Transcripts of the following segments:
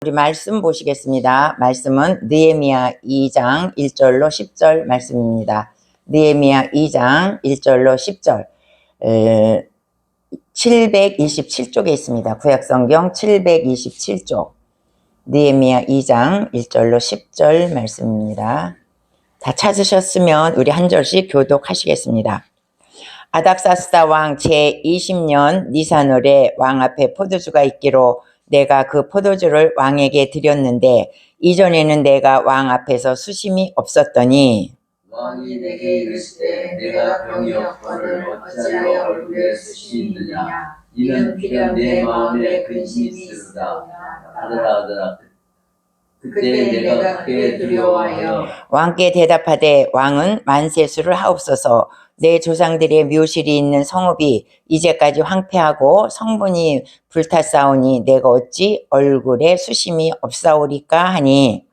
우리 말씀 보시겠습니다. 말씀은 느헤미야 2장 1절로 10절 말씀입니다. 느헤미야 2장 1절로 10절 727쪽에 있습니다. 구약성경 727쪽 느헤미야 2장 1절로 10절 말씀입니다. 다 찾으셨으면 우리 한 절씩 교독하시겠습니다. 아닥사스다 왕 제20년 니산월에 왕 앞에 포도주가 있기로 내가 그 포도주를 왕에게 드렸는데 이전에는 내가 왕 앞에서 수심이 없었더니 왕이 내게 이르시되 내가 병이 없거늘 어찌하여 얼굴에 수심이 있느냐 이는 필연 내 마음에 근심이 있으리다 하더라. 그때 내가 크게 두려워하여 왕께 대답하되 왕은 만세수를 하옵소서. 내 조상들의 묘실이 있는 성읍이 이제까지 황폐하고 성문이 불탔사오니 내가 어찌 얼굴에 수심이 없사오리까 하니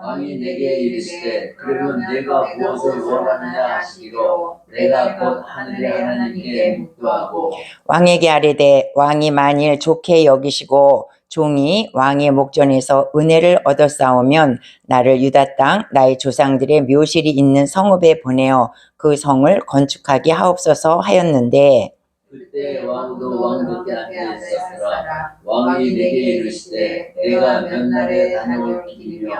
왕이 내게 이르시되 그러면 내가 무엇을 원하느냐 하시기로 내가 곧 하늘의 하나님께 묵도하고 왕에게 아뢰되 왕이 만일 좋게 여기시고 종이 왕의 목전에서 은혜를 얻었사오면 나를 유다 땅 나의 조상들의 묘실이 있는 성읍에 보내어 그 성을 건축하게 하옵소서 하였는데 그때 왕도 왕 곁에 앉아 있었으라. 왕이 내게 이르시되 내가 몇 날에 다녀올 길이며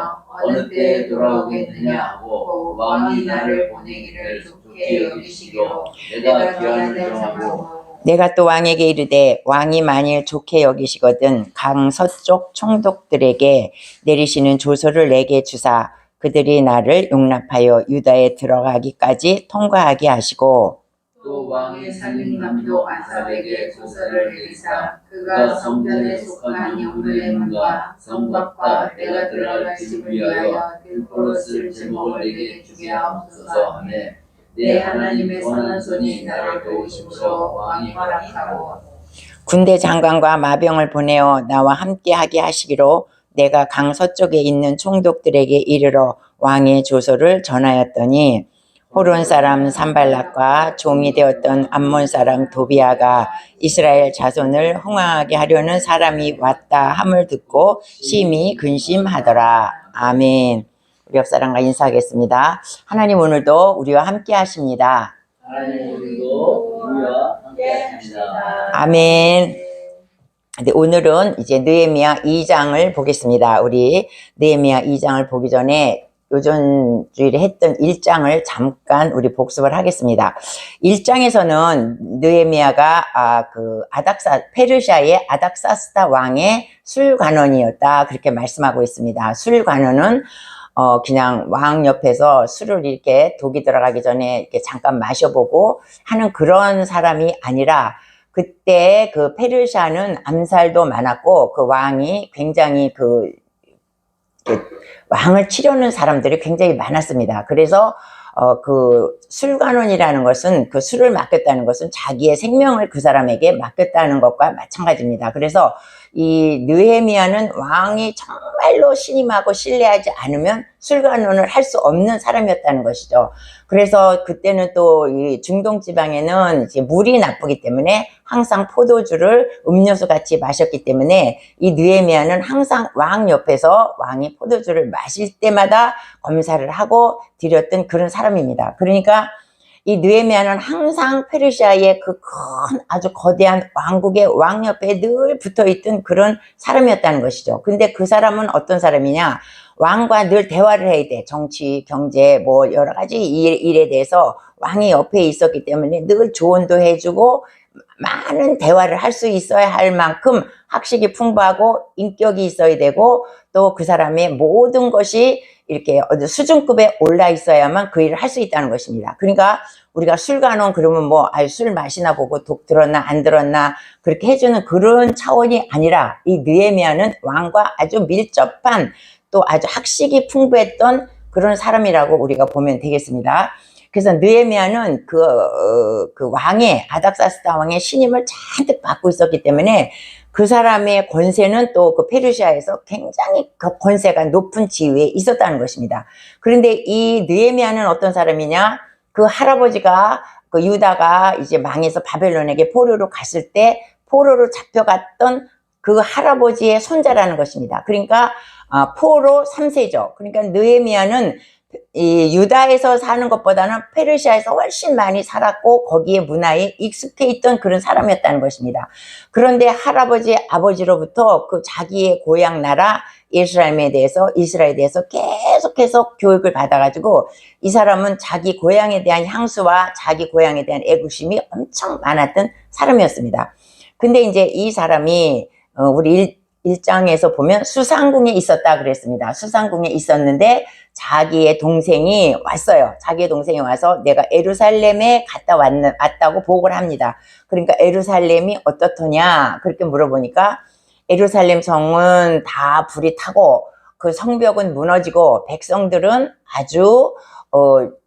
어느 때에 돌아오겠느냐 하고 왕이 나를 보내기를 좋게 여기시기로 내가 기한을 정하고 내가 또 왕에게 이르되 왕이 만일 좋게 여기시거든 강 서쪽 총독들에게 내리시는 조서를 내게 주사 그들이 나를 용납하여 유다에 들어가기까지 통과하게 하시고 또 왕의 살림감독 아삽에게 조서를 내리사 그가 성전에 속한 영문의 문과 성곽과 내가 들어갈 집을 위하여 들포로 쓸 제목을 내게 주게 하옵소서 하매 내 하나님의 선한 손이 나를 도우심으로 왕이 허락하고 군대 장관과 마병을 보내어 나와 함께하게 하시기로 내가 강 서쪽에 있는 총독들에게 이르러 왕의 조서를 전하였더니 호론 사람 산발락과 종이 되었던 암몬 사람 도비아가 이스라엘 자손을 흥황하게 하려는 사람이 왔다 함을 듣고 심히 근심하더라. 아멘. 우리 옆 사람과 인사하겠습니다. 하나님 오늘도 우리와 함께 하십니다. 하나님 오늘도 우리와 함께 하십니다. 아멘. 근데 오늘은 이제 느헤미야 2장을 보겠습니다. 우리 느헤미야 2장을 보기 전에 요전 주일에 했던 1장을 잠깐 우리 복습을 하겠습니다. 1장에서는 느헤미야가 페르시아의 아닥사스다 왕의 술관원이었다 그렇게 말씀하고 있습니다. 술관원은 그냥 왕 옆에서 술을 이렇게 독이 들어가기 전에 이렇게 잠깐 마셔보고 하는 그런 사람이 아니라 그때 그 페르시아는 암살도 많았고 그 왕이 굉장히 왕을 치려는 사람들이 굉장히 많았습니다. 그래서 그 술관원이라는 것은 그 술을 맡겼다는 것은 자기의 생명을 그 사람에게 맡겼다는 것과 마찬가지입니다. 그래서 이 느헤미야는 왕이 정말로 신임하고 신뢰하지 않으면 술관원을 할 수 없는 사람이었다는 것이죠. 그래서 그때는 또 이 중동 지방에는 이제 물이 나쁘기 때문에 항상 포도주를 음료수 같이 마셨기 때문에 이 느헤미야는 항상 왕 옆에서 왕이 포도주를 마실 때마다 검사를 하고 드렸던 그런 사람입니다. 그러니까 이 느헤미야는 항상 페르시아의 그 큰 아주 거대한 왕국의 왕 옆에 늘 붙어있던 그런 사람이었다는 것이죠. 근데 그 사람은 어떤 사람이냐? 왕과 늘 대화를 해야 돼. 정치, 경제, 뭐 여러 가지 일에 대해서 왕이 옆에 있었기 때문에 늘 조언도 해주고 많은 대화를 할 수 있어야 할 만큼 학식이 풍부하고 인격이 있어야 되고 또 그 사람의 모든 것이 이렇게 수준급에 올라 있어야만 그 일을 할 수 있다는 것입니다. 그러니까 우리가 술관원 그러면 뭐 술 마시나 보고 독 들었나 안 들었나 그렇게 해주는 그런 차원이 아니라 이 느헤미야는 왕과 아주 밀접한 또 아주 학식이 풍부했던 그런 사람이라고 우리가 보면 되겠습니다. 그래서 느헤미야는 그 왕의 아닥사스다 왕의 신임을 잔뜩 받고 있었기 때문에 그 사람의 권세는 또 그 페르시아에서 굉장히 그 권세가 높은 지위에 있었다는 것입니다. 그런데 이 느헤미야는 어떤 사람이냐? 그 할아버지가 그 유다가 이제 망해서 바벨론에게 포로로 갔을 때 포로로 잡혀갔던 그 할아버지의 손자라는 것입니다. 그러니까 포로 3세죠. 그러니까 느헤미야는 이 유다에서 사는 것보다는 페르시아에서 훨씬 많이 살았고 거기에 문화에 익숙해 있던 그런 사람이었다는 것입니다. 그런데 할아버지 아버지로부터 그 자기의 고향 나라 이스라엘에 대해서 계속해서 교육을 받아가지고 이 사람은 자기 고향에 대한 향수와 자기 고향에 대한 애국심이 엄청 많았던 사람이었습니다. 근데 이제 이 사람이 우리 1장에서 보면 수상궁에 있었다 그랬습니다. 수상궁에 있었는데 자기의 동생이 왔어요. 자기의 동생이 와서 내가 에루살렘에 갔다 왔다고 보고를 합니다. 그러니까 에루살렘이 어떻더냐 그렇게 물어보니까 에루살렘 성은 다 불이 타고 그 성벽은 무너지고 백성들은 아주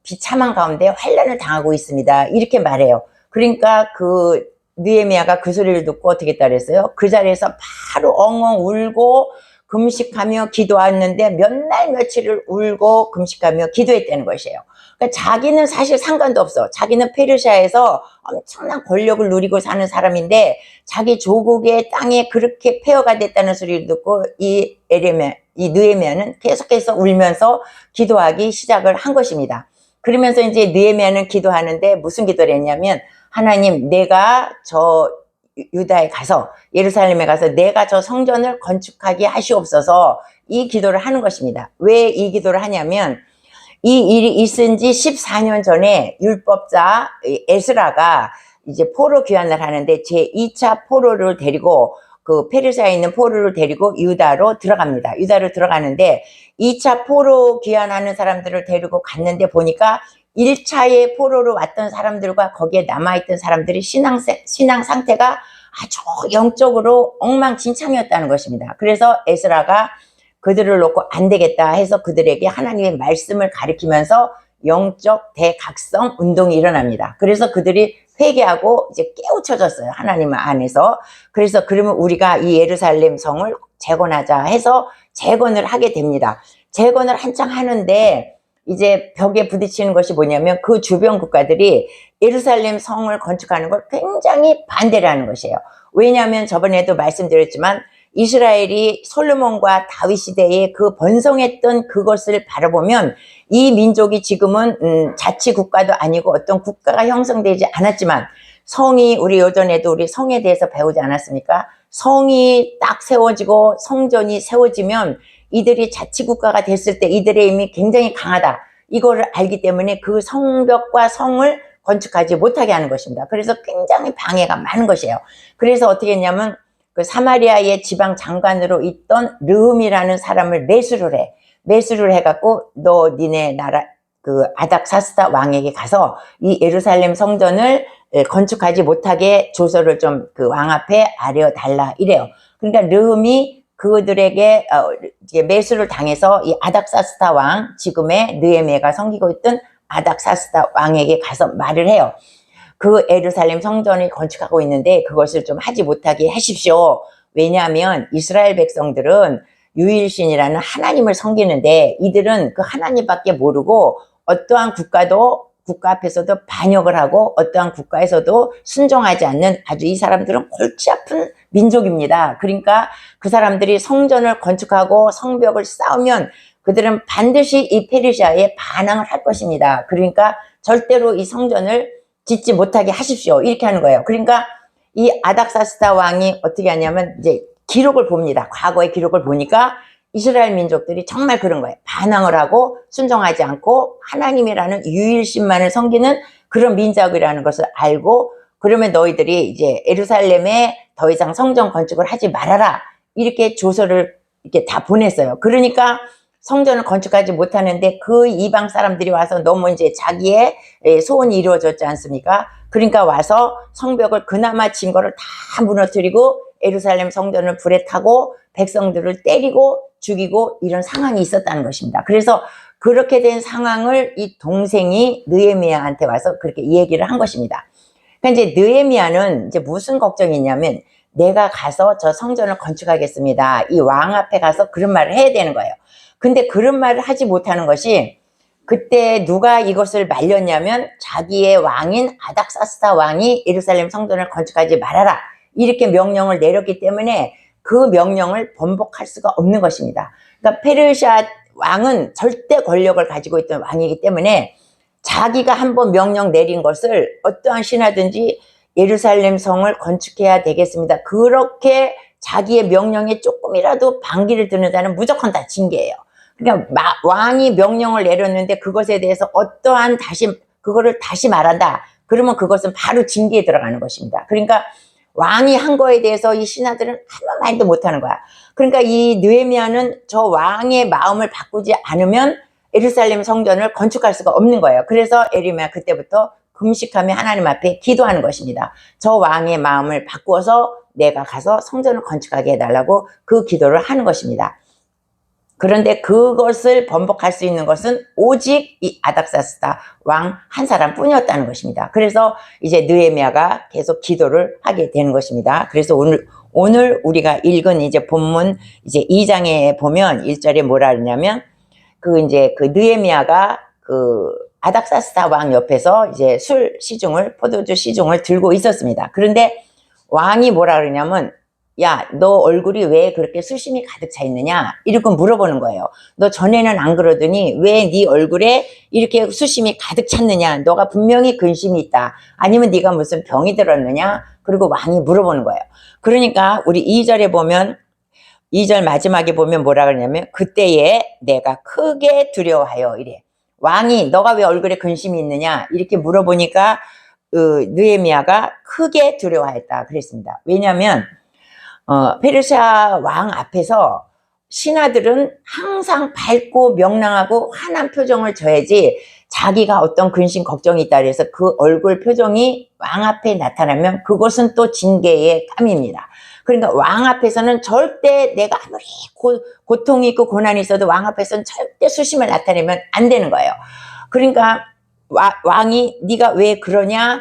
비참한 가운데 환난을 당하고 있습니다. 이렇게 말해요. 그러니까 그 느헤미야가 그 소리를 듣고 어떻게 했다 그랬어요? 그 자리에서 바로 엉엉 울고 금식하며 기도했는데 몇 날 며칠을 울고 금식하며 기도했다는 것이에요. 그러니까 자기는 사실 상관도 없어. 자기는 페르시아에서 엄청난 권력을 누리고 사는 사람인데 자기 조국의 땅에 그렇게 폐허가 됐다는 소리를 듣고 이 느헤미야는 계속해서 울면서 기도하기 시작을 한 것입니다. 그러면서 이제 느헤미야는 기도하는데 무슨 기도를 했냐면 하나님, 내가 저 유다에 가서 예루살렘에 가서 내가 저 성전을 건축하게 하시옵소서 이 기도를 하는 것입니다. 왜 이 기도를 하냐면 이 일이 있은 지 14년 전에 율법자 에스라가 이제 포로 귀환을 하는데 제2차 포로를 데리고 그 페르시아에 있는 포로를 데리고 유다로 들어갑니다. 유다로 들어가는데 2차 포로 귀환하는 사람들을 데리고 갔는데 보니까 1차의 포로로 왔던 사람들과 거기에 남아있던 사람들이 신앙 상태가 아주 영적으로 엉망진창이었다는 것입니다. 그래서 에스라가 그들을 놓고 안 되겠다 해서 그들에게 하나님의 말씀을 가리키면서 영적 대각성 운동이 일어납니다. 그래서 그들이 회개하고 이제 깨우쳐졌어요. 하나님 안에서. 그래서 그러면 우리가 이 예루살렘 성을 재건하자 해서 재건을 하게 됩니다. 재건을 한창 하는데 이제 벽에 부딪히는 것이 뭐냐면 그 주변 국가들이 예루살렘 성을 건축하는 걸 굉장히 반대를 하는 것이에요. 왜냐하면 저번에도 말씀드렸지만 이스라엘이 솔로몬과 다윗 시대에 그 번성했던 그것을 바라보면 이 민족이 지금은 자치 국가도 아니고 어떤 국가가 형성되지 않았지만 성이 우리 요전에도 우리 성에 대해서 배우지 않았습니까? 성이 딱 세워지고 성전이 세워지면 이들이 자치국가가 됐을 때 이들의 힘이 굉장히 강하다. 이거를 알기 때문에 그 성벽과 성을 건축하지 못하게 하는 것입니다. 그래서 굉장히 방해가 많은 것이에요. 그래서 어떻게 했냐면 그 사마리아의 지방 장관으로 있던 르흠이라는 사람을 매수를 해갖고 너 니네 나라 그 아닥사스다 왕에게 가서 이 예루살렘 성전을 건축하지 못하게 조서를 좀 그 왕 앞에 아뢰어달라 이래요. 그러니까 르흠이 그들에게 매수를 당해서 이 아닥사스다 왕, 지금의 느헤미야가 섬기고 있던 아닥사스다 왕에게 가서 말을 해요. 그 예루살렘 성전을 건축하고 있는데 그것을 좀 하지 못하게 하십시오. 왜냐하면 이스라엘 백성들은 유일신이라는 하나님을 섬기는데 이들은 그 하나님밖에 모르고 어떠한 국가 앞에서도 반역을 하고 어떠한 국가에서도 순종하지 않는 아주 이 사람들은 골치 아픈 민족입니다. 그러니까 그 사람들이 성전을 건축하고 성벽을 쌓으면 그들은 반드시 이 페르시아에 반항을 할 것입니다. 그러니까 절대로 이 성전을 짓지 못하게 하십시오. 이렇게 하는 거예요. 그러니까 이 아닥사스다 왕이 어떻게 하냐면 이제 기록을 봅니다. 과거의 기록을 보니까 이스라엘 민족들이 정말 그런 거예요. 반항을 하고 순종하지 않고 하나님이라는 유일신만을 섬기는 그런 민족이라는 것을 알고 그러면 너희들이 이제 예루살렘에 더 이상 성전 건축을 하지 말아라. 이렇게 조서를 이렇게 다 보냈어요. 그러니까 성전을 건축하지 못하는데 그 이방 사람들이 와서 너무 이제 자기의 소원이 이루어졌지 않습니까? 그러니까 와서 성벽을 그나마 진 거를 다 무너뜨리고 예루살렘 성전을 불에 타고 백성들을 때리고 죽이고 이런 상황이 있었다는 것입니다. 그래서 그렇게 된 상황을 이 동생이 느헤미야한테 와서 그렇게 얘기를 한 것입니다. 그러니까 이제 느헤미야는 이제 무슨 걱정이 있냐면 내가 가서 저 성전을 건축하겠습니다. 이 왕 앞에 가서 그런 말을 해야 되는 거예요. 근데 그런 말을 하지 못하는 것이 그때 누가 이것을 말렸냐면 자기의 왕인 아닥사스다 왕이 예루살렘 성전을 건축하지 말아라. 이렇게 명령을 내렸기 때문에 그 명령을 번복할 수가 없는 것입니다. 그러니까 페르시아 왕은 절대 권력을 가지고 있던 왕이기 때문에 자기가 한번 명령 내린 것을 어떠한 신하든지 예루살렘 성을 건축해야 되겠습니다. 그렇게 자기의 명령에 조금이라도 반기를 드는 자는 무조건 다 징계예요. 그러니까 왕이 명령을 내렸는데 그것에 대해서 어떠한 그거를 다시 말한다. 그러면 그것은 바로 징계에 들어가는 것입니다. 그러니까 왕이 한 거에 대해서 이 신하들은 아무 말도 못하는 거야. 그러니까 이 느헤미야는 저 왕의 마음을 바꾸지 않으면 예루살렘 성전을 건축할 수가 없는 거예요. 그래서 에리메야 그때부터 금식하며 하나님 앞에 기도하는 것입니다. 저 왕의 마음을 바꾸어서 내가 가서 성전을 건축하게 해달라고 그 기도를 하는 것입니다. 그런데 그것을 번복할 수 있는 것은 오직 이 아닥사스다 왕 한 사람뿐이었다는 것입니다. 그래서 이제 느헤미야가 계속 기도를 하게 되는 것입니다. 그래서 오늘 우리가 읽은 이제 본문 이제 2장에 보면 1절에 뭐라 그러냐면 그 느헤미야가 그 아닥사스다 왕 옆에서 이제 포도주 시중을 들고 있었습니다. 그런데 왕이 뭐라 그러냐면 야, 너 얼굴이 왜 그렇게 수심이 가득 차 있느냐? 이렇게 물어보는 거예요. 너 전에는 안 그러더니 왜 네 얼굴에 이렇게 수심이 가득 찼느냐? 너가 분명히 근심이 있다. 아니면 네가 무슨 병이 들었느냐? 그리고 왕이 물어보는 거예요. 그러니까 우리 2절에 보면 2절 마지막에 보면 뭐라 그러냐면 그때에 내가 크게 두려워하여 이래. 왕이 너가 왜 얼굴에 근심이 있느냐? 이렇게 물어보니까 느헤미야가 크게 두려워했다 그랬습니다. 왜냐하면 페르시아 왕 앞에서 신하들은 항상 밝고 명랑하고 환한 표정을 줘야지 자기가 어떤 근심 걱정이 있다 그래서 그 얼굴 표정이 왕 앞에 나타나면 그것은 또 징계의 감입니다. 그러니까 왕 앞에서는 절대 내가 아무리 고통이 있고 고난이 있어도 왕 앞에서는 절대 수심을 나타내면 안 되는 거예요. 그러니까 왕이 네가 왜 그러냐?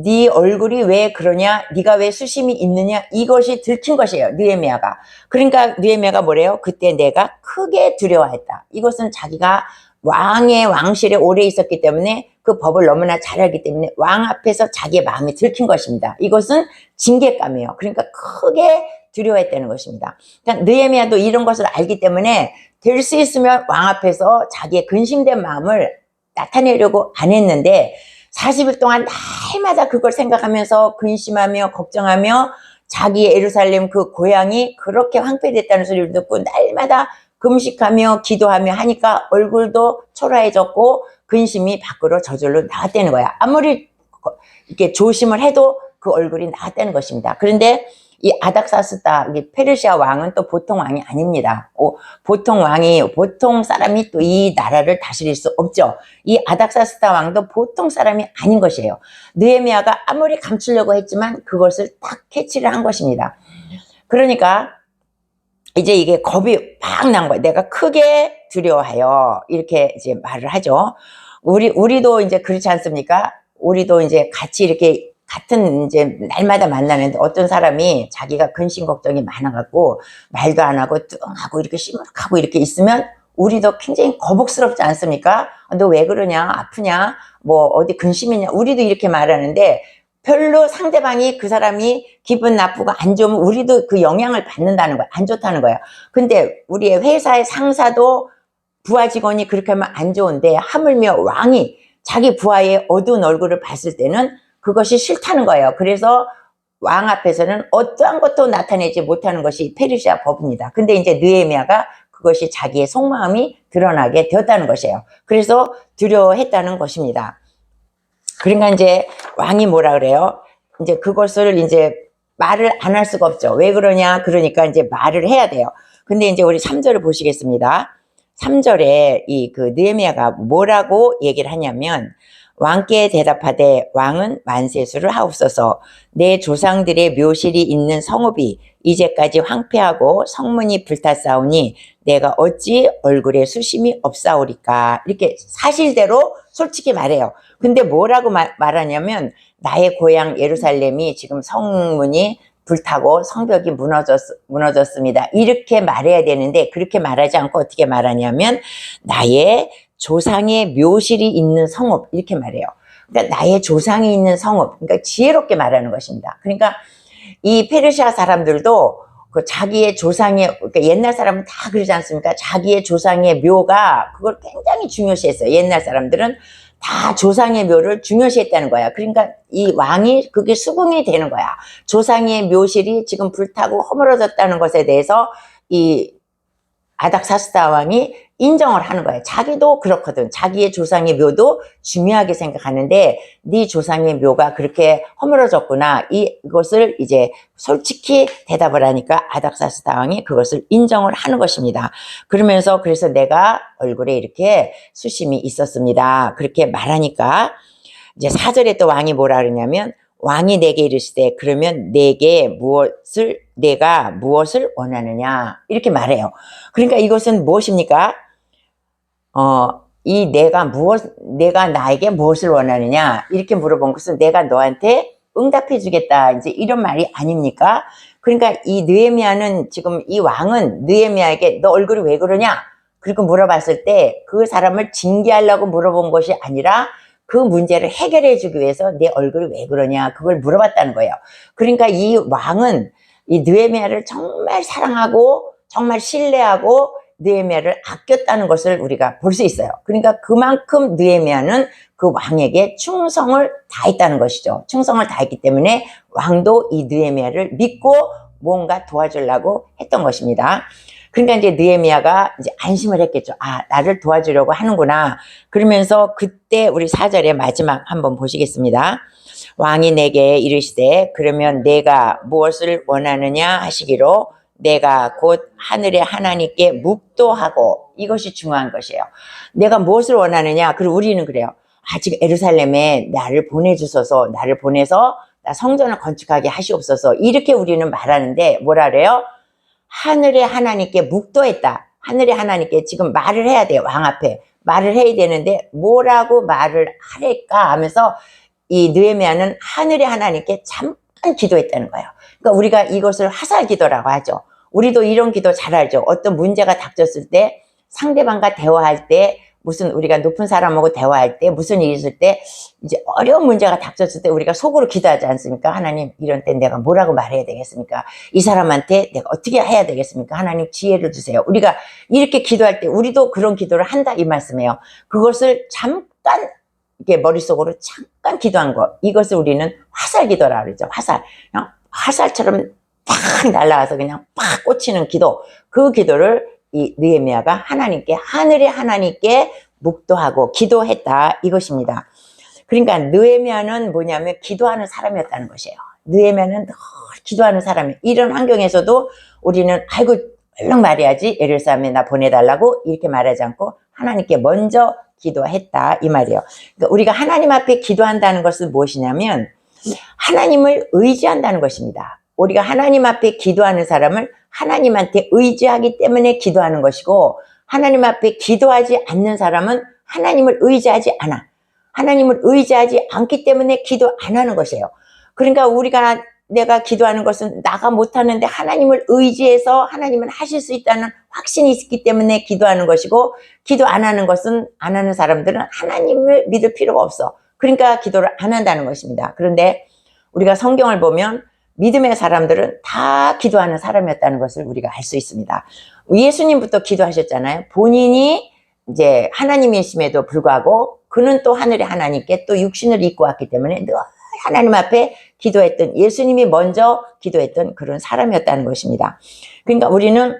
네 얼굴이 왜 그러냐? 네가 왜 수심이 있느냐? 이것이 들킨 것이에요. 느헤미야가. 그러니까 느헤미야가 뭐래요? 그때 내가 크게 두려워했다. 이것은 자기가 왕의 왕실에 오래 있었기 때문에 그 법을 너무나 잘 알기 때문에 왕 앞에서 자기의 마음이 들킨 것입니다. 이것은 징계감이에요. 그러니까 크게 두려워했다는 것입니다. 그러니까 느헤미야도 이런 것을 알기 때문에 될 수 있으면 왕 앞에서 자기의 근심된 마음을 나타내려고 안 했는데 40일 동안 날마다 그걸 생각하면서 근심하며 걱정하며 자기의 예루살렘 그 고향이 그렇게 황폐됐다는 소리를 듣고 날마다 금식하며 기도하며 하니까 얼굴도 초라해졌고 근심이 밖으로 저절로 나왔다는 거야. 아무리 이렇게 조심을 해도 그 얼굴이 나왔다는 것입니다. 그런데 이 아닥사스다, 페르시아 왕은 또 보통 왕이 아닙니다. 보통 사람이 또 이 나라를 다스릴 수 없죠. 이 아닥사스다 왕도 보통 사람이 아닌 것이에요. 느헤미야가 아무리 감추려고 했지만 그것을 딱 캐치를 한 것입니다. 그러니까 이제 이게 겁이 팍 난 거예요. 내가 크게 두려워하여 이렇게 이제 말을 하죠. 우리도 이제 그렇지 않습니까? 우리도 이제 같이 이렇게 같은 이제 날마다 만나는데 어떤 사람이 자기가 근심 걱정이 많아갖고 말도 안 하고 뚱하고 이렇게 시무룩하고 이렇게 있으면 우리도 굉장히 거북스럽지 않습니까? 너 왜 그러냐? 아프냐? 뭐 어디 근심이냐? 우리도 이렇게 말하는데 별로 상대방이 그 사람이 기분 나쁘고 안 좋으면 우리도 그 영향을 받는다는 거야. 안 좋다는 거야. 근데 우리의 회사의 상사도 부하 직원이 그렇게 하면 안 좋은데 하물며 왕이 자기 부하의 어두운 얼굴을 봤을 때는 그것이 싫다는 거예요. 그래서 왕 앞에서는 어떠한 것도 나타내지 못하는 것이 페르시아 법입니다. 근데 이제 느헤미야가 그것이 자기의 속마음이 드러나게 되었다는 것이에요. 그래서 두려워했다는 것입니다. 그러니까 이제 왕이 뭐라 그래요? 이제 그것을 이제 말을 안 할 수가 없죠. 왜 그러냐? 그러니까 이제 말을 해야 돼요. 근데 이제 우리 3절을 보시겠습니다. 3절에 그 느헤미야가 뭐라고 얘기를 하냐면 왕께 대답하되 왕은 만세수를 하옵소서. 내 조상들의 묘실이 있는 성읍이 이제까지 황폐하고 성문이 불탔사오니 내가 어찌 얼굴에 수심이 없사오리까. 이렇게 사실대로 솔직히 말해요. 근데 뭐라고 말하냐면 나의 고향 예루살렘이 지금 성문이 불타고 성벽이 무너졌습니다. 이렇게 말해야 되는데 그렇게 말하지 않고 어떻게 말하냐면 나의 조상의 묘실이 있는 성읍 이렇게 말해요. 그러니까 나의 조상이 있는 성읍, 그러니까 지혜롭게 말하는 것입니다. 그러니까 이 페르시아 사람들도 그 자기의 조상의, 그러니까 옛날 사람은 다 그러지 않습니까? 자기의 조상의 묘가 그걸 굉장히 중요시했어요. 옛날 사람들은 다 조상의 묘를 중요시했다는 거야. 그러니까 이 왕이 그게 수긍이 되는 거야. 조상의 묘실이 지금 불타고 허물어졌다는 것에 대해서 이 아닥사스다 왕이 인정을 하는 거예요. 자기도 그렇거든. 자기의 조상의 묘도 중요하게 생각하는데 네 조상의 묘가 그렇게 허물어졌구나. 이것을 이제 솔직히 대답을 하니까 아닥사스다 왕이 그것을 인정을 하는 것입니다. 그러면서 그래서 내가 얼굴에 이렇게 수심이 있었습니다. 그렇게 말하니까 이제 4절에 또 왕이 뭐라 그러냐면 왕이 내게 이르시되 그러면 내가 무엇을 원하느냐 이렇게 말해요. 그러니까 이것은 무엇입니까? 내가 나에게 무엇을 원하느냐 이렇게 물어본 것은 내가 너한테 응답해 주겠다 이제 이런 말이 아닙니까? 그러니까 이 느헤미야는 지금 이 왕은 느헤미야에게 너 얼굴이 왜 그러냐 그리고 물어봤을 때 그 사람을 징계하려고 물어본 것이 아니라 그 문제를 해결해 주기 위해서 내 얼굴이 왜 그러냐 그걸 물어봤다는 거예요. 그러니까 이 왕은 이 느헤미야를 정말 사랑하고 정말 신뢰하고 느헤미야를 아꼈다는 것을 우리가 볼 수 있어요. 그러니까 그만큼 느헤미야는 그 왕에게 충성을 다했다는 것이죠. 충성을 다했기 때문에 왕도 이 느헤미야를 믿고 뭔가 도와주려고 했던 것입니다. 그러니까 이제 느헤미야가 이제 안심을 했겠죠. 아, 나를 도와주려고 하는구나. 그러면서 그때 우리 4절의 마지막 한번 보시겠습니다. 왕이 내게 이르시되 그러면 내가 무엇을 원하느냐 하시기로 내가 곧 하늘의 하나님께 묵도하고 이것이 중요한 것이에요. 내가 무엇을 원하느냐? 그리고 우리는 그래요. 아, 지금 예루살렘에 나를 보내주소서, 나를 보내서 나 성전을 건축하게 하시옵소서. 이렇게 우리는 말하는데 뭐라 그래요? 하늘의 하나님께 묵도했다. 하늘의 하나님께 지금 말을 해야 돼요. 왕 앞에. 말을 해야 되는데 뭐라고 말을 하랄까 하면서 이 느헤미야는 하늘의 하나님께 잠깐 기도했다는 거예요. 그러니까 우리가 이것을 화살 기도라고 하죠. 우리도 이런 기도 잘 알죠. 어떤 문제가 닥쳤을 때 상대방과 대화할 때 무슨 우리가 높은 사람하고 대화할 때 무슨 일이 있을 때 이제 어려운 문제가 닥쳤을 때 우리가 속으로 기도하지 않습니까? 하나님 이런 때 내가 뭐라고 말해야 되겠습니까? 이 사람한테 내가 어떻게 해야 되겠습니까? 하나님 지혜를 주세요. 우리가 이렇게 기도할 때 우리도 그런 기도를 한다 이 말씀이에요. 그것을 잠깐 이렇게 머릿속으로 잠깐 기도한 거 이것을 우리는 화살 기도라 그러죠. 화살. 그냥 화살처럼 팍 날아가서 그냥 팍 꽂히는 기도. 그 기도를 이 느헤미야가 하나님께 하늘의 하나님께 묵도하고 기도했다 이것입니다. 그러니까 느헤미야는 뭐냐면 기도하는 사람이었다는 것이에요. 느헤미야는 늘 기도하는 사람이에요. 이런 환경에서도 우리는 아이고 얼른 말해야지 예루살렘에 나 보내달라고 이렇게 말하지 않고 하나님께 먼저 기도했다 이 말이에요. 그러니까 우리가 하나님 앞에 기도한다는 것은 무엇이냐면 하나님을 의지한다는 것입니다. 우리가 하나님 앞에 기도하는 사람을 하나님한테 의지하기 때문에 기도하는 것이고 하나님 앞에 기도하지 않는 사람은 하나님을 의지하지 않아. 하나님을 의지하지 않기 때문에 기도 안 하는 것이에요. 그러니까 내가 기도하는 것은 나가 못하는데 하나님을 의지해서 하나님은 하실 수 있다는 확신이 있기 때문에 기도하는 것이고 기도 안 하는 것은 안 하는 사람들은 하나님을 믿을 필요가 없어. 그러니까 기도를 안 한다는 것입니다. 그런데 우리가 성경을 보면 믿음의 사람들은 다 기도하는 사람이었다는 것을 우리가 알 수 있습니다. 예수님부터 기도하셨잖아요. 본인이 이제 하나님이심에도 불구하고 그는 또 하늘의 하나님께 또 육신을 입고 왔기 때문에 늘 하나님 앞에 기도했던 예수님이 먼저 기도했던 그런 사람이었다는 것입니다. 그러니까 우리는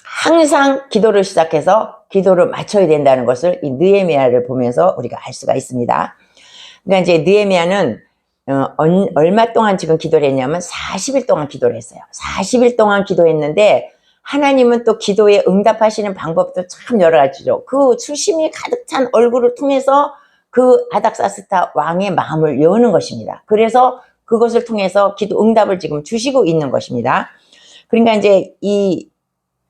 항상 기도를 시작해서 기도를 맞춰야 된다는 것을 이 느헤미야를 보면서 우리가 알 수가 있습니다. 그러니까 이제 느헤미야는 얼마 동안 지금 기도를 했냐면 40일 동안 기도를 했어요. 40일 동안 기도했는데 하나님은 또 기도에 응답하시는 방법도 참 여러 가지죠. 그 수심이 가득 찬 얼굴을 통해서 그 아닥사스다 왕의 마음을 여는 것입니다. 그래서 그것을 통해서 기도 응답을 지금 주시고 있는 것입니다. 그러니까 이제 이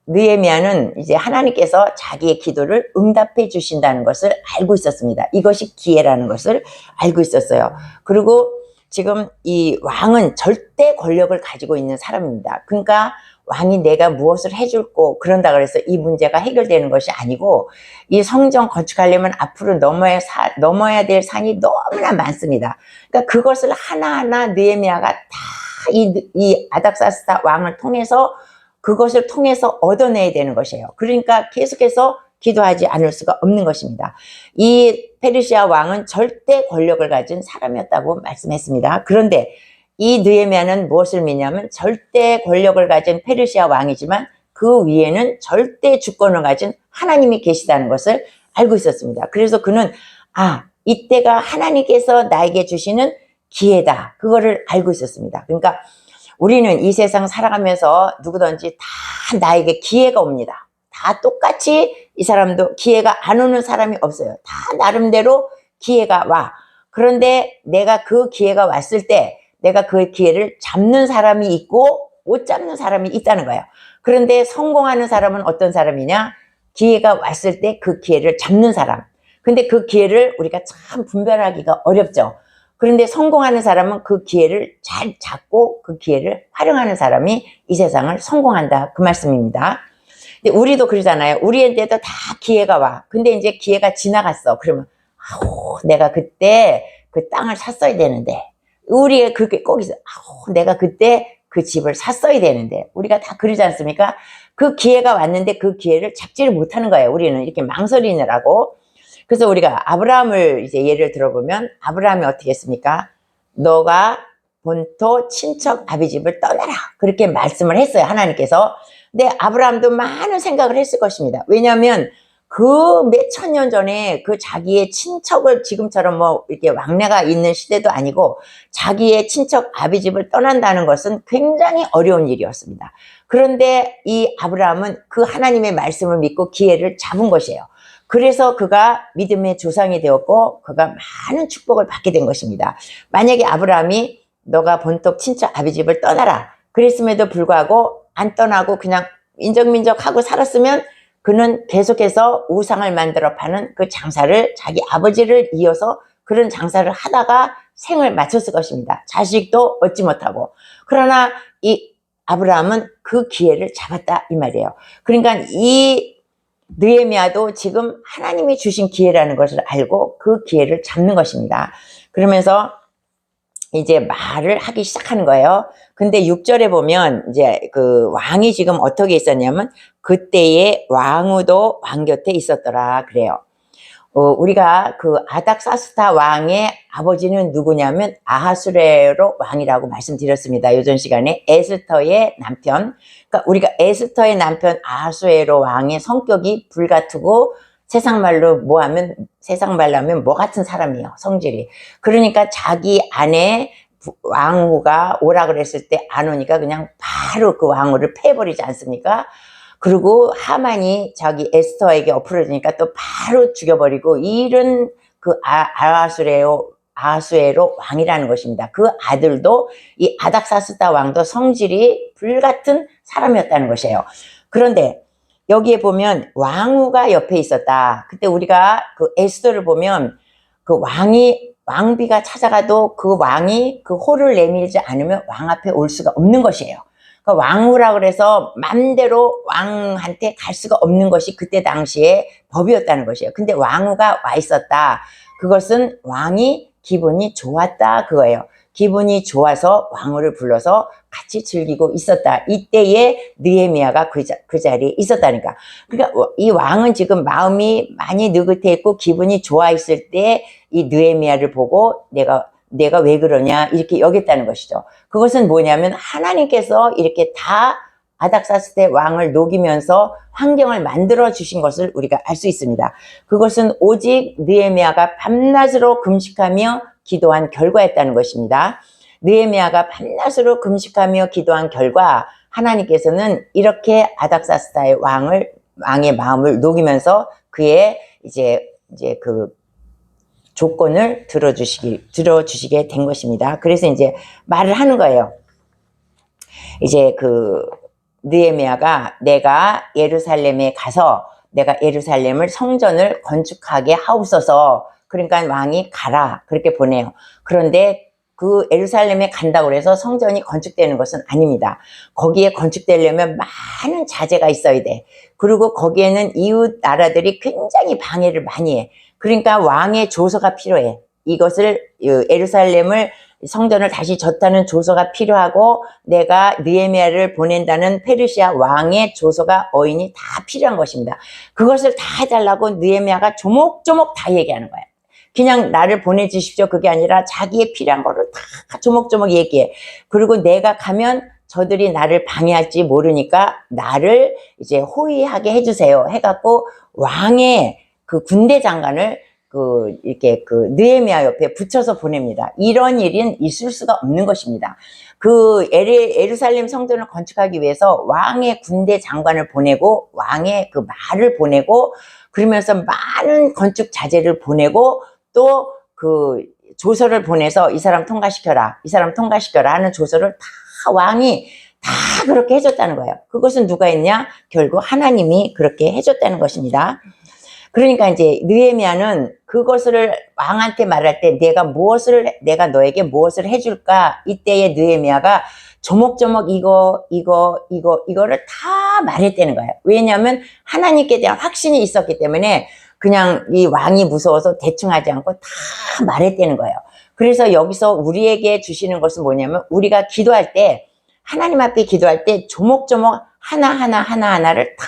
느헤미야는 이제 하나님께서 자기의 기도를 응답해 주신다는 것을 알고 있었습니다. 이것이 기회라는 것을 알고 있었어요. 그리고 지금 이 왕은 절대 권력을 가지고 있는 사람입니다. 그러니까 왕이 내가 무엇을 해줄 그런다 그래서 이 문제가 해결되는 것이 아니고 이 성전 건축하려면 앞으로 넘어야 될 산이 너무나 많습니다. 그러니까 그것을 하나하나 느헤미야가 다 이 아닥사스다 왕을 통해서 그것을 통해서 얻어내야 되는 것이에요. 그러니까 계속해서 기도하지 않을 수가 없는 것입니다. 이 페르시아 왕은 절대 권력을 가진 사람이었다고 말씀했습니다. 그런데 이 느헤미야는 무엇을 믿냐면 절대 권력을 가진 페르시아 왕이지만 그 위에는 절대 주권을 가진 하나님이 계시다는 것을 알고 있었습니다. 그래서 그는 이때가 하나님께서 나에게 주시는 기회다. 그거를 알고 있었습니다. 그러니까 우리는 이 세상 살아가면서 누구든지 다 나에게 기회가 옵니다. 다 똑같이 이 사람도 기회가 안 오는 사람이 없어요. 다 나름대로 기회가 와. 그런데 내가 그 기회가 왔을 때 내가 그 기회를 잡는 사람이 있고 못 잡는 사람이 있다는 거예요. 그런데 성공하는 사람은 어떤 사람이냐? 기회가 왔을 때 그 기회를 잡는 사람. 근데 그 기회를 우리가 참 분별하기가 어렵죠. 그런데 성공하는 사람은 그 기회를 잘 잡고 그 기회를 활용하는 사람이 이 세상을 성공한다. 그 말씀입니다. 근데 우리도 그러잖아요. 우리한테도 다 기회가 와. 근데 이제 기회가 지나갔어. 그러면 내가 그때 그 땅을 샀어야 되는데, 우리의 그게 꼭 있어요. 내가 그때 그 집을 샀어야 되는데, 우리가 다 그러지 않습니까? 그 기회가 왔는데 그 기회를 잡지를 못하는 거예요. 우리는 이렇게 망설이느라고. 그래서 우리가 아브라함을 이제 예를 들어보면 아브라함이 어떻게 했습니까? 너가 본토 친척 아비 집을 떠나라. 그렇게 말씀을 했어요. 하나님께서. 근데 아브라함도 많은 생각을 했을 것입니다. 왜냐하면 그 몇천 년 전에 그 자기의 친척을 지금처럼 뭐 이렇게 왕래가 있는 시대도 아니고 자기의 친척 아비 집을 떠난다는 것은 굉장히 어려운 일이었습니다. 그런데 이 아브라함은 그 하나님의 말씀을 믿고 기회를 잡은 것이에요. 그래서 그가 믿음의 조상이 되었고 그가 많은 축복을 받게 된 것입니다. 만약에 아브라함이 너가 본토 친척 아비 집을 떠나라 그랬음에도 불구하고 안 떠나고 그냥 인적민적하고 살았으면 그는 계속해서 우상을 만들어 파는 그 장사를 자기 아버지를 이어서 그런 장사를 하다가 생을 마쳤을 것입니다. 자식도 얻지 못하고. 그러나 이 아브라함은 그 기회를 잡았다 이 말이에요. 그러니까 이 느헤미야도 지금 하나님이 주신 기회라는 것을 알고 그 기회를 잡는 것입니다. 그러면서 이제 말을 하기 시작하는 거예요. 근데 6절에 보면 이제 그 왕이 지금 어떻게 있었냐면 그때의 왕후도 왕 곁에 있었더라 그래요. 우리가 그 아닥사스다 왕의 아버지는 누구냐면 아하수에로 왕이라고 말씀드렸습니다. 요전 시간에 에스더의 남편. 그러니까 우리가 에스더의 남편 아하수에로 왕의 성격이 불같고 세상 말로 하면 뭐 같은 사람이에요. 성질이. 그러니까 자기 아내 왕후가 오라 그랬을 때 안 오니까 그냥 바로 그 왕후를 패버리지 않습니까? 그리고 하만이 자기 에스더에게 엎으러지니까 또 바로 죽여버리고 이런 그 아하수에로 왕이라는 것입니다. 그 아들도 이 아닥사스다 왕도 성질이 불같은 사람이었다는 것이에요. 그런데 여기에 보면 왕후가 옆에 있었다. 그때 우리가 그 에스더를 보면 그 왕비가 찾아가도 그 왕이 그 호를 내밀지 않으면 왕 앞에 올 수가 없는 것이에요. 왕후라 그래서 맘대로 왕한테 갈 수가 없는 것이 그때 당시에 법이었다는 것이에요. 근데 왕후가 와 있었다. 그것은 왕이 기분이 좋았다 그거예요. 기분이 좋아서 왕후를 불러서 같이 즐기고 있었다. 이때에 느헤미야가 그 자리에 있었다니까. 그러니까 이 왕은 지금 마음이 많이 느긋해 있고 기분이 좋아 있을 때 이 느헤미야를 보고 내가 왜 그러냐 이렇게 여겼다는 것이죠. 그것은 뭐냐면 하나님께서 이렇게 다 아닥사스다 왕을 녹이면서 환경을 만들어 주신 것을 우리가 알 수 있습니다. 그것은 오직 느헤미야가 밤낮으로 금식하며 기도한 결과였다는 것입니다. 느헤미야가 밤낮으로 금식하며 기도한 결과 하나님께서는 이렇게 아닥사스다의 왕의 마음을 녹이면서 그의 이제 그 조건을 들어주시게 된 것입니다. 그래서 이제 말을 하는 거예요. 이제 그 느헤미야가 내가 예루살렘에 가서 내가 예루살렘을 성전을 건축하게 하옵소서. 그러니까 왕이 가라 그렇게 보내요. 그런데 그 예루살렘에 간다고 해서 성전이 건축되는 것은 아닙니다. 거기에 건축되려면 많은 자재가 있어야 돼. 그리고 거기에는 이웃 나라들이 굉장히 방해를 많이 해. 그러니까 왕의 조서가 필요해. 이것을 예루살렘을 성전을 다시 졌다는 조서가 필요하고 내가 느헤미야를 보낸다는 페르시아 왕의 조서가 어인이 다 필요한 것입니다. 그것을 다 해달라고 느헤미야가 조목조목 다 얘기하는 거예요. 그냥 나를 보내주십시오 그게 아니라 자기의 필요한 거를 다 조목조목 얘기해. 그리고 내가 가면 저들이 나를 방해할지 모르니까 나를 이제 호위하게 해주세요 해갖고 왕의 그 군대 장관을 이렇게 느헤미야 옆에 붙여서 보냅니다. 이런 일은 있을 수가 없는 것입니다. 예루살렘 성전을 건축하기 위해서 왕의 군대 장관을 보내고 왕의 그 말을 보내고 그러면서 많은 건축 자재를 보내고 또 조서를 보내서 이 사람 통과시켜라 이 사람 통과시켜라 하는 조서를 다 왕이 다 그렇게 해줬다는 거예요. 그것은 누가 했냐? 결국 하나님이 그렇게 해줬다는 것입니다. 그러니까 이제 느헤미야는 그것을 왕한테 말할 때 내가 너에게 무엇을 해줄까? 이때의 느헤미야가 조목조목 이거를 다 말했다는 거예요. 왜냐하면 하나님께 대한 확신이 있었기 때문에 그냥 이 왕이 무서워서 대충 하지 않고 다 말했다는 거예요. 그래서 여기서 우리에게 주시는 것은 뭐냐면 우리가 기도할 때 하나님 앞에 기도할 때 조목조목 하나하나를 다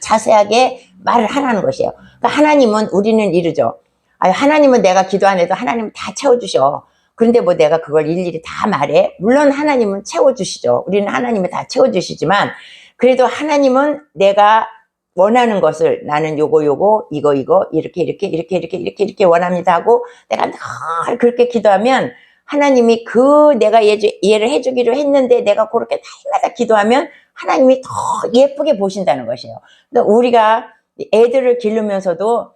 자세하게 말을 하라는 것이에요. 그러니까 하나님은 우리는 이러죠. 하나님은 내가 기도 안 해도 하나님은 다 채워주셔. 그런데 뭐 내가 그걸 일일이 다 말해? 물론 하나님은 채워주시죠. 우리는 하나님이 다 채워주시지만 그래도 하나님은 내가 원하는 것을 나는 이거 이렇게 원합니다 하고 내가 늘 그렇게 기도하면 하나님이 내가 이해를 해주기로 했는데 내가 그렇게 날마다 기도하면 하나님이 더 예쁘게 보신다는 것이에요. 그러니까 우리가 애들을 기르면서도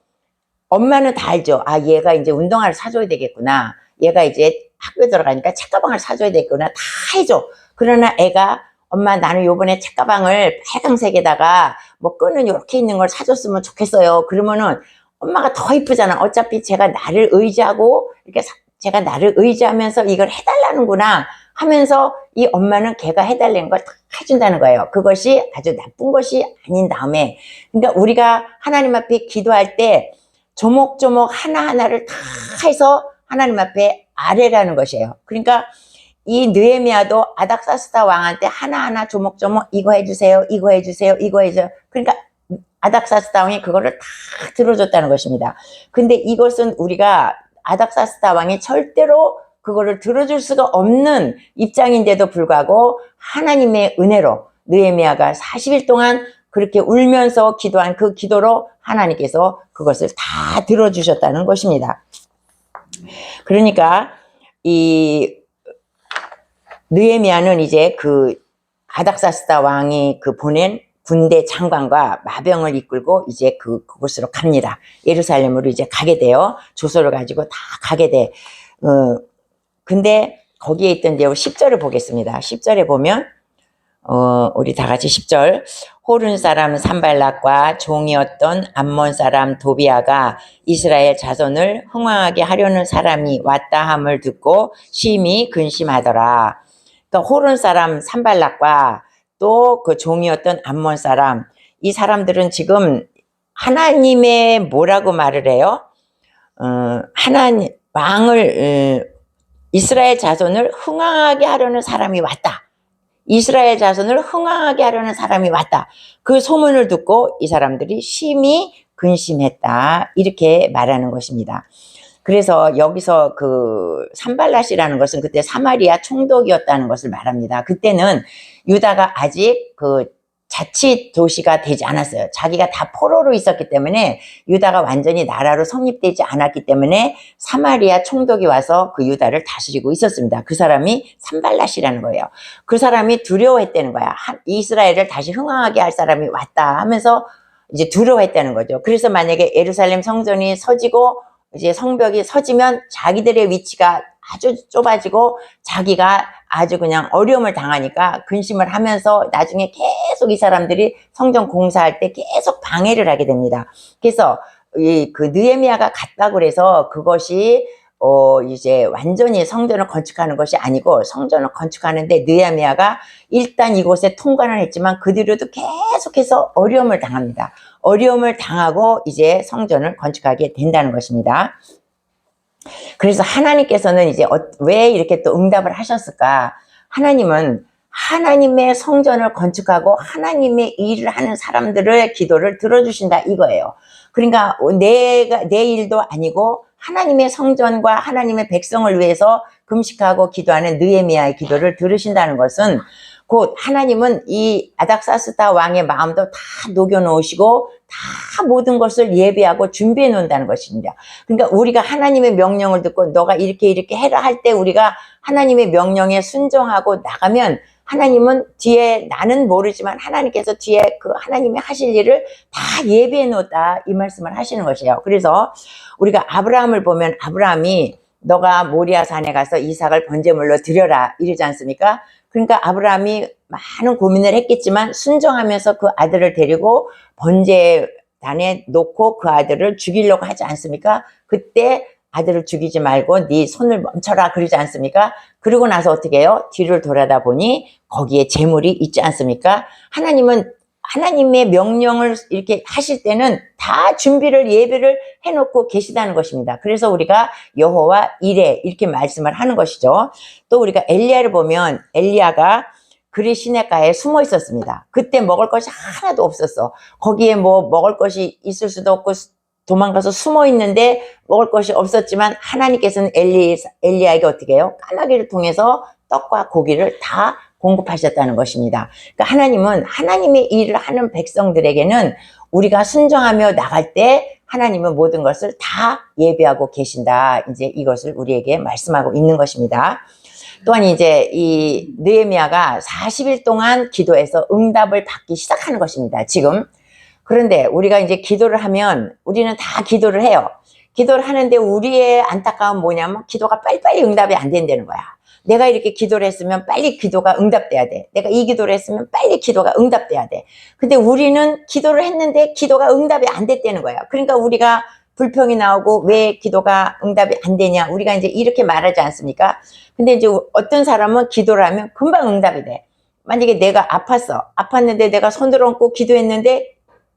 엄마는 다 알죠. 얘가 이제 운동화를 사줘야 되겠구나. 얘가 이제 학교에 들어가니까 책가방을 사줘야 되겠구나. 다 해줘. 그러나 애가 엄마 나는 요번에 책가방을 빨강색에다가 뭐 끈은 이렇게 있는 걸 사줬으면 좋겠어요. 그러면은 엄마가 더 이쁘잖아. 어차피 제가 나를 의지하면서 이걸 해달라는구나 하면서 이 엄마는 걔가 해달라는 걸 다 해준다는 거예요. 그것이 아주 나쁜 것이 아닌 다음에 그러니까 우리가 하나님 앞에 기도할 때 조목조목 하나하나를 다 해서 하나님 앞에 아뢰라는 것이에요. 그러니까 이 느헤미야도 아닥사스다 왕한테 하나하나 조목조목 이거 해주세요. 그러니까 아닥사스다 왕이 그거를 다 들어줬다는 것입니다. 근데 이것은 우리가 아닥사스다 왕이 절대로 그거를 들어줄 수가 없는 입장인데도 불구하고 하나님의 은혜로 느헤미야가 40일 동안 그렇게 울면서 기도한 그 기도로 하나님께서 그것을 다 들어주셨다는 것입니다. 그러니까 이 느헤미야는 이제 아닥사스다 왕이 보낸 군대 장관과 마병을 이끌고 이제 그곳으로 갑니다. 예루살렘으로 이제 가게 돼요. 조서를 가지고 다 가게 돼. 근데 거기에 있던 이제 10절을 보겠습니다. 10절에 보면 우리 다 같이 10절. 호른 사람 산발락과 종이었던 암몬 사람 도비아가 이스라엘 자손을 흥왕하게 하려는 사람이 왔다 함을 듣고 심히 근심하더라. 그러니까 호른 사람 산발락과 또 그 종이었던 암몬 사람, 이 사람들은 지금 하나님의 뭐라고 말을 해요? 하나님 이스라엘 자손을 흥왕하게 하려는 사람이 왔다. 이스라엘 자손을 흥왕하게 하려는 사람이 왔다. 그 소문을 듣고 이 사람들이 심히 근심했다. 이렇게 말하는 것입니다. 그래서 여기서 산발랏이라는 것은 그때 사마리아 총독이었다는 것을 말합니다. 그때는 유다가 아직 자치 도시가 되지 않았어요. 자기가 다 포로로 있었기 때문에 유다가 완전히 나라로 성립되지 않았기 때문에 사마리아 총독이 와서 그 유다를 다스리고 있었습니다. 그 사람이 산발랏이라는 거예요. 그 사람이 두려워했다는 거야. 이스라엘을 다시 흥왕하게 할 사람이 왔다 하면서 이제 두려워했다는 거죠. 그래서 만약에 예루살렘 성전이 서지고 이제 성벽이 서지면 자기들의 위치가 아주 좁아지고 자기가 아주 그냥 어려움을 당하니까 근심을 하면서 나중에 계속 이 사람들이 성전 공사할 때 계속 방해를 하게 됩니다. 그래서 느헤미야가 갔다고 그래서 그것이 이제 완전히 성전을 건축하는 것이 아니고 성전을 건축하는데 느헤미야가 일단 이곳에 통과는 했지만 그 뒤로도 계속해서 어려움을 당합니다. 어려움을 당하고 이제 성전을 건축하게 된다는 것입니다. 그래서 하나님께서는 이제 왜 이렇게 또 응답을 하셨을까? 하나님은 하나님의 성전을 건축하고 하나님의 일을 하는 사람들의 기도를 들어주신다 이거예요. 그러니까 내 일도 아니고 하나님의 성전과 하나님의 백성을 위해서 금식하고 기도하는 느헤미야의 기도를 들으신다는 것은 곧 하나님은 이 아닥사스다 왕의 마음도 다 녹여놓으시고 다 모든 것을 예비하고 준비해 놓는다는 것입니다. 그러니까 우리가 하나님의 명령을 듣고 너가 이렇게 해라 할 때 우리가 하나님의 명령에 순종하고 나가면 하나님은 뒤에 나는 모르지만 하나님께서 뒤에 그 하나님이 하실 일을 다 예비해 놓았다 이 말씀을 하시는 것이에요. 그래서 우리가 아브라함을 보면 아브라함이 너가 모리아 산에 가서 이삭을 번제물로 드려라 이러지 않습니까? 그러니까 아브라함이 많은 고민을 했겠지만 순종하면서 그 아들을 데리고 번제단에 놓고 그 아들을 죽이려고 하지 않습니까? 그때 아들을 죽이지 말고 네 손을 멈춰라 그러지 않습니까? 그러고 나서 어떻게 해요? 뒤를 돌아다 보니 거기에 재물이 있지 않습니까? 하나님은 하나님의 명령을 이렇게 하실 때는 다 준비를 예배를 해놓고 계시다는 것입니다. 그래서 우리가 여호와 이레 이렇게 말씀을 하는 것이죠. 또 우리가 엘리야를 보면 엘리야가 그리 시냇가에 숨어 있었습니다. 그때 먹을 것이 하나도 없었어. 거기에 뭐 먹을 것이 있을 수도 없고 도망가서 숨어 있는데 먹을 것이 없었지만 하나님께서는 엘리야에게 어떻게 해요? 까마귀를 통해서 떡과 고기를 다 공급하셨다는 것입니다. 그러니까 하나님은 하나님의 일을 하는 백성들에게는 우리가 순종하며 나갈 때 하나님은 모든 것을 다 예비하고 계신다. 이제 이것을 우리에게 말씀하고 있는 것입니다. 또한 이제 이 느헤미야가 40일 동안 기도해서 응답을 받기 시작하는 것입니다. 지금. 그런데 우리가 이제 기도를 하면 우리는 다 기도를 해요. 기도를 하는데 우리의 안타까움은 뭐냐면 기도가 빨리빨리 응답이 안 된다는 거야. 내가 이렇게 기도를 했으면 빨리 기도가 응답돼야 돼. 내가 이 기도를 했으면 빨리 기도가 응답돼야 돼. 근데 우리는 기도를 했는데 기도가 응답이 안 됐다는 거야. 그러니까 우리가 불평이 나오고 왜 기도가 응답이 안 되냐. 우리가 이제 이렇게 말하지 않습니까? 근데 이제 어떤 사람은 기도를 하면 금방 응답이 돼. 만약에 내가 아팠는데 내가 손을 얹고 기도했는데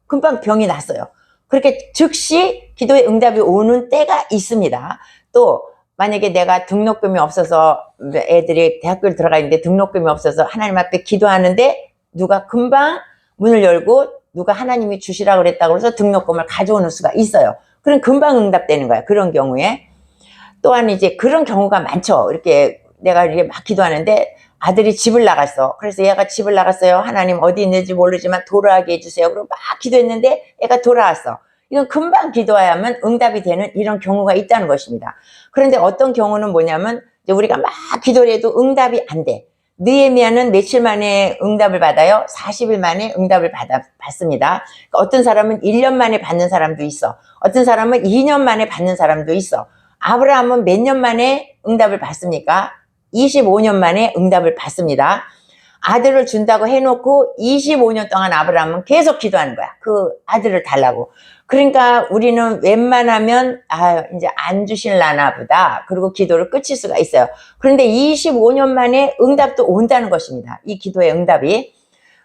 금방 병이 났어요. 그렇게 즉시 기도의 응답이 오는 때가 있습니다. 또 만약에 내가 등록금이 없어서 애들이 대학교를 들어가 있는데 등록금이 없어서 하나님 앞에 기도하는데 누가 금방 문을 열고 누가 하나님이 주시라고 그랬다고 해서 등록금을 가져오는 수가 있어요. 그럼 금방 응답되는 거야. 그런 경우에. 또한 이제 그런 경우가 많죠. 이렇게 내가 이렇게 막 기도하는데 아들이 집을 나갔어. 그래서 얘가 집을 나갔어요. 하나님 어디 있는지 모르지만 돌아가게 해주세요. 그리고 막 기도했는데 애가 돌아왔어. 이건 금방 기도해야만 응답이 되는 이런 경우가 있다는 것입니다. 그런데 어떤 경우는 뭐냐면 이제 우리가 막 기도를 해도 응답이 안 돼. 느헤미야는 며칠 만에 응답을 받아요? 40일 만에 응답을 받습니다. 그러니까 어떤 사람은 1년 만에 받는 사람도 있어. 어떤 사람은 2년 만에 받는 사람도 있어. 아브라함은 몇 년 만에 응답을 받습니까? 25년 만에 응답을 받습니다. 아들을 준다고 해놓고 25년 동안 아브라함은 계속 기도하는 거야. 그 아들을 달라고. 그러니까 우리는 웬만하면 이제 안 주실라나 보다. 그리고 기도를 끝일 수가 있어요. 그런데 25년 만에 응답도 온다는 것입니다. 이 기도의 응답이.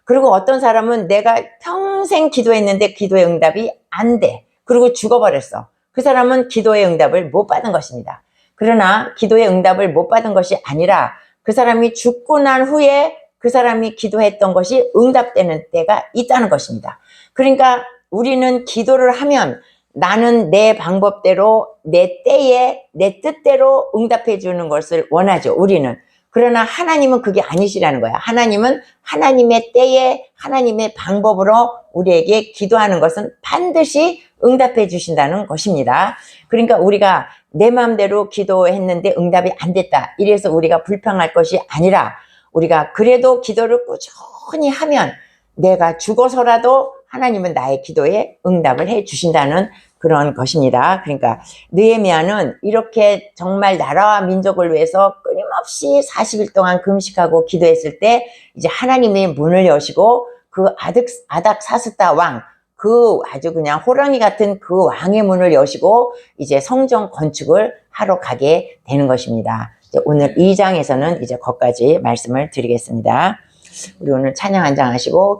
그리고 어떤 사람은 내가 평생 기도했는데 기도의 응답이 안 돼. 그리고 죽어버렸어. 그 사람은 기도의 응답을 못 받은 것입니다. 그러나 기도의 응답을 못 받은 것이 아니라 그 사람이 죽고 난 후에 그 사람이 기도했던 것이 응답되는 때가 있다는 것입니다. 그러니까 우리는 기도를 하면 나는 내 방법대로 내 때에 내 뜻대로 응답해 주는 것을 원하죠. 우리는. 그러나 하나님은 그게 아니시라는 거야. 하나님은 하나님의 때에 하나님의 방법으로 우리에게 기도하는 것은 반드시 응답해 주신다는 것입니다. 그러니까 우리가 내 마음대로 기도했는데 응답이 안 됐다. 이래서 우리가 불평할 것이 아니라 우리가 그래도 기도를 꾸준히 하면 내가 죽어서라도 하나님은 나의 기도에 응답을 해 주신다는 그런 것입니다. 그러니까 느헤미야는 이렇게 정말 나라와 민족을 위해서 끊임없이 40일 동안 금식하고 기도했을 때 이제 하나님의 문을 여시고 그 아닥사스다 왕, 그 아주 그냥 호랑이 같은 그 왕의 문을 여시고 이제 성전 건축을 하러 가게 되는 것입니다. 이제 오늘 2장에서는 이제 거기까지 말씀을 드리겠습니다. 우리 오늘 찬양 한 장 하시고